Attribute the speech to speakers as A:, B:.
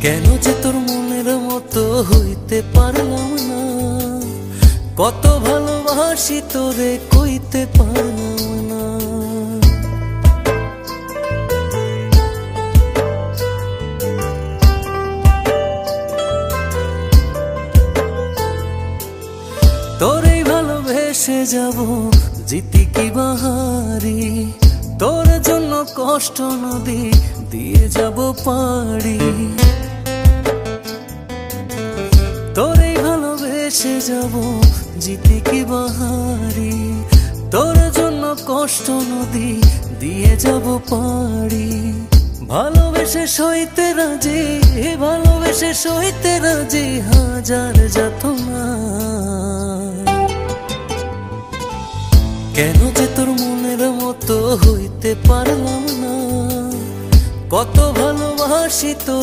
A: কেন যে তোর মনের মতো হইতে পারলাম না, কত ভালোবাসি তোরে কইতে পারলাম না। তোরেই ভালোবেসে যাব জিতি কি বাহারি, তোর জন্য কষ্ট নদী দিয়ে যাব পাড়ি। তোরেই ভালোবেসে যাব জিতি কি বাহারি, তোর জন্য কষ্ট নদী দিয়ে যাব পাড়ি। ভালোবেসে সইতে রাজি, ভালোবেসে সইতে রাজি হাজার যাতনা। কেন যে তোর মনের মতো হইতে পারলাম না, কত ভালোবাসি তোর।